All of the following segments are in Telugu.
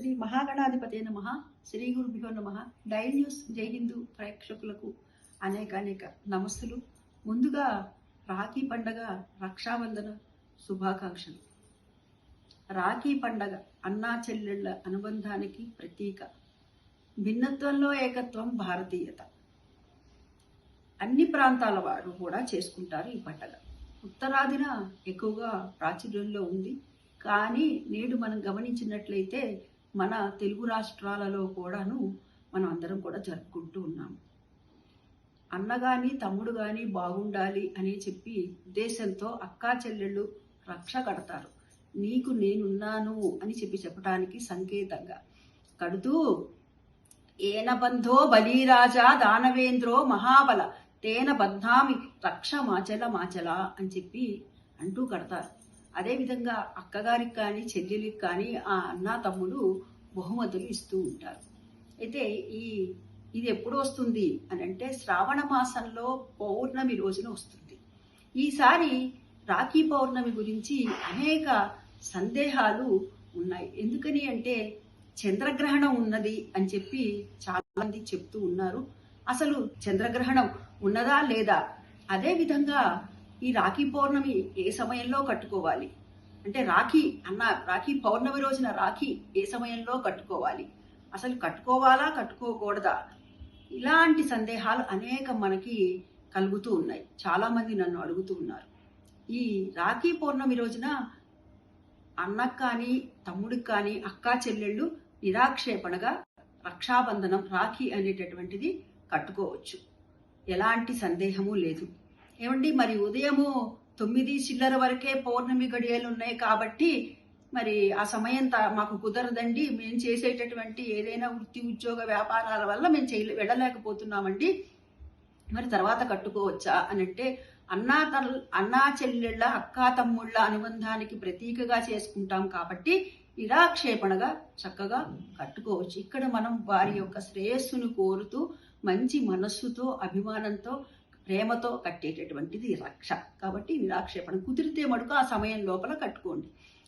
శ్రీ మహాగణాధిపతే నమః. శ్రీ గురుభ్యో నమః. డైల్ న్యూస్ జై హిందూ ప్రేక్షకులకు అనేక నమస్సులు. ముందుగా రాఖీ పండగ, రక్షాబంధన శుభాకాంక్షలు. రాఖీ పండగ అన్నా చెల్లెళ్ళ అనుబంధానికి ప్రతీక. భిన్నత్వంలో ఏకత్వం భారతీయత. అన్ని ప్రాంతాల వారు కూడా చేసుకుంటారు ఈ పండగ. ఉత్తరాదిన ఎక్కువగా ప్రాచుర్యంలో ఉంది. కానీ నేడు మనం గమనించినట్లయితే మన తెలుగు రాష్ట్రాలలో కూడాను మనం అందరం కూడా జరుపుకుంటూ ఉన్నాము. అన్న కానీ తమ్ముడు కానీ బాగుండాలి అని చెప్పి ఉద్దేశంతో అక్కా చెల్లెళ్ళు రక్ష కడతారు. నీకు నేనున్నాను అని చెప్పడానికి సంకేతంగా కడుతూ ఏన బంధో బలీరాజా దానవేంద్రో మహాబల తేన బద్ధామి రక్ష మాచల అని చెప్పి అంటూ కడతారు. అదేవిధంగా అక్కగారికి కానీ చెల్లెలికి కానీ ఆ అన్న తమ్ముడు బహుమతులు ఇస్తూ ఉంటారు. అయితే ఇది ఎప్పుడు వస్తుంది అని అంటే శ్రావణ మాసంలో పౌర్ణమి రోజున వస్తుంది. ఈసారి రాఖీ పౌర్ణమి గురించి అనేక సందేహాలు ఉన్నాయి. ఎందుకని అంటే చంద్రగ్రహణం ఉన్నది అని చెప్పి చాలా మంది చెప్తూ ఉన్నారు. అసలు చంద్రగ్రహణం ఉన్నదా లేదా, అదేవిధంగా ఈ రాఖీ పౌర్ణమి ఏ సమయంలో కట్టుకోవాలి అంటే రాఖీ పౌర్ణమి రోజున రాఖీ ఏ సమయంలో కట్టుకోవాలి, అసలు కట్టుకోవాలా కట్టుకోకూడదా, ఇలాంటి సందేహాలు అనేక మనకి కలుగుతూ ఉన్నాయి. చాలా మంది నన్ను అడుగుతూ ఉన్నారు. ఈ రాఖీ పౌర్ణమి రోజున అన్నకు కానీ తమ్ముడికి కానీ అక్కా చెల్లెళ్ళు నిరాక్షేపణగా రక్షాబంధనం రాఖీ అనేటటువంటిది కట్టుకోవచ్చు. ఎలాంటి సందేహము లేదు. ఏమండి, మరి ఉదయము 9 చిల్లర వరకే పౌర్ణమి గడియలు ఉన్నాయి కాబట్టి మరి ఆ సమయం మాకు కుదరదండి, మేము చేసేటటువంటి ఏదైనా వృత్తి ఉద్యోగ వ్యాపారాల వల్ల మేము వెళ్ళలేకపోతున్నామండి, మరి తర్వాత కట్టుకోవచ్చా అని అంటే అన్నా చెల్లెళ్ళ అక్కా తమ్ముళ్ళ అనుబంధానికి ప్రతీకగా చేసుకుంటాం కాబట్టి నిరాక్షేపణగా చక్కగా కట్టుకోవచ్చు. ఇక్కడ మనం వారి యొక్క శ్రేయస్సును కోరుతూ మంచి మనస్సుతో అభిమానంతో ప్రేమతో కట్టేటటువంటిది రక్ష. కాబట్టి నిరాక్షేపణ కుదిరితే మడుకు ఆ సమయం లోపల కట్టుకోండి,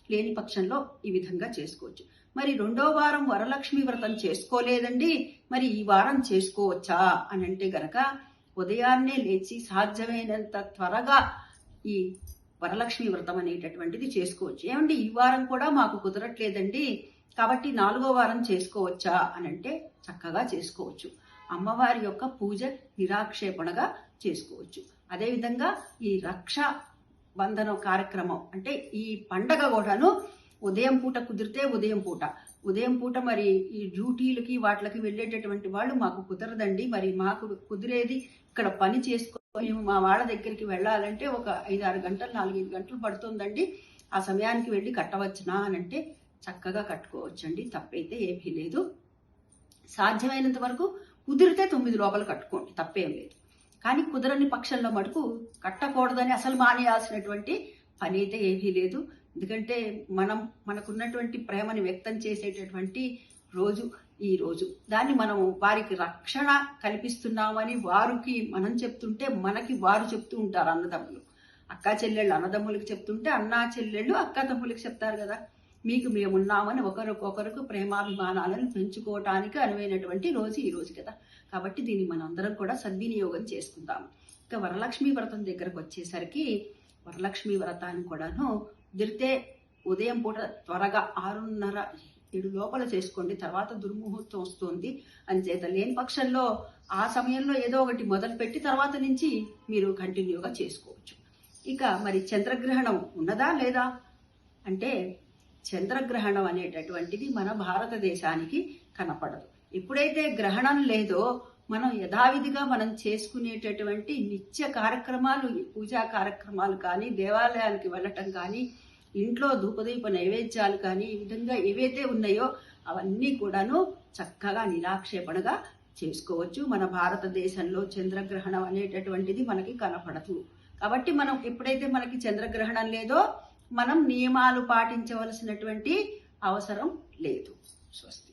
లేని పక్షంలో ఈ విధంగా చేసుకోవచ్చు. మరి 2వ వారం వరలక్ష్మి వ్రతం చేసుకోలేదండి, మరి ఈ వారం చేసుకోవచ్చా అని అంటే గనక ఉదయాన్నే లేచి సాధ్యమైనంత త్వరగా ఈ వరలక్ష్మి వ్రతం అనేటటువంటిది చేసుకోవచ్చు. ఏమండి ఈ వారం కూడా మాకు కుదరట్లేదండి కాబట్టి 4వ వారం చేసుకోవచ్చా అని అంటే చక్కగా చేసుకోవచ్చు. అమ్మవారి యొక్క పూజ నిరాక్షేపణగా చేసుకోవచ్చు. అదేవిధంగా ఈ రక్షా బంధన కార్యక్రమం అంటే ఈ పండగ కూడాను ఉదయం పూట కుదిరితే ఉదయం పూట మరి ఈ డ్యూటీలకి వాటికి వెళ్ళేటటువంటి వాళ్ళు మాకు కుదరదండి, మరి మాకు కుదిరేది ఇక్కడ పని చేసుకొని మా వాళ్ళ దగ్గరికి వెళ్ళాలంటే ఒక 5-6 గంటలు 4-5 గంటలు పడుతుందండి, ఆ సమయానికి వెళ్ళి కట్టవచ్చునా అని అంటే చక్కగా కట్టుకోవచ్చండి, తప్పైతే ఏమీ లేదు. సాధ్యమైనంత వరకు కుదిరితే 9 లోపల కట్టుకోండి, తప్పేం లేదు. కానీ కుదరని పక్షంలో మటుకు కట్టకూడదని అసలు మానేయాల్సినటువంటి పని అయితే ఏమీ లేదు. ఎందుకంటే మనకున్నటువంటి ప్రేమని వ్యక్తం చేసేటటువంటి రోజు ఈ రోజు. దాన్ని మనం వారికి రక్షణ కల్పిస్తున్నామని వారికి మనం చెప్తుంటే మనకి వారు చెప్తూ ఉంటారు. అన్నదమ్ములు అక్కా చెల్లెళ్ళు అన్నదమ్ములకి చెప్తుంటే అన్నా చెల్లెళ్ళు అక్కా తమ్ములకి చెప్తారు కదా, మీకు మేమున్నామని ఒకరికొకరికి ప్రేమాభిమానాలను పెంచుకోవటానికి అనువైనటువంటి రోజు ఈ రోజు కదా. కాబట్టి దీన్ని మనం అందరం కూడా సద్వినియోగం చేసుకుందాము. ఇంకా వరలక్ష్మి వ్రతం దగ్గరకు వచ్చేసరికి వరలక్ష్మి వ్రతాన్ని కూడాను కుదిరితే ఉదయం పూట త్వరగా 6:30-7 లోపల చేసుకోండి, తర్వాత దుర్ముహూర్తం వస్తుంది అని చేత. లేని పక్షంలో ఆ సమయంలో ఏదో ఒకటి మొదలుపెట్టి తర్వాత నుంచి మీరు కంటిన్యూగా చేసుకోవచ్చు. ఇక మరి చంద్రగ్రహణం ఉన్నదా లేదా అంటే చంద్రగ్రహణం అనేటటువంటిది మన భారతదేశానికి కనపడదు. ఎప్పుడైతే గ్రహణం లేదో మనం యథావిధిగా మనం చేసుకునేటటువంటి నిత్య కార్యక్రమాలు, పూజా కార్యక్రమాలు కానీ, దేవాలయానికి వెళ్ళటం కానీ, ఇంట్లో ధూపదీప నైవేద్యాలు కానీ, ఈ విధంగా ఏవైతే ఉన్నాయో అవన్నీ కూడాను చక్కగా నిరాక్షేపణగా చేసుకోవచ్చు. మన భారతదేశంలో చంద్రగ్రహణం అనేటటువంటిది మనకి కనపడదు. కాబట్టి మనం ఎప్పుడైతే మనకి చంద్రగ్రహణం లేదో మనం నియమాలు పాటించవలసినటువంటి అవసరం లేదు. స్వస్తి.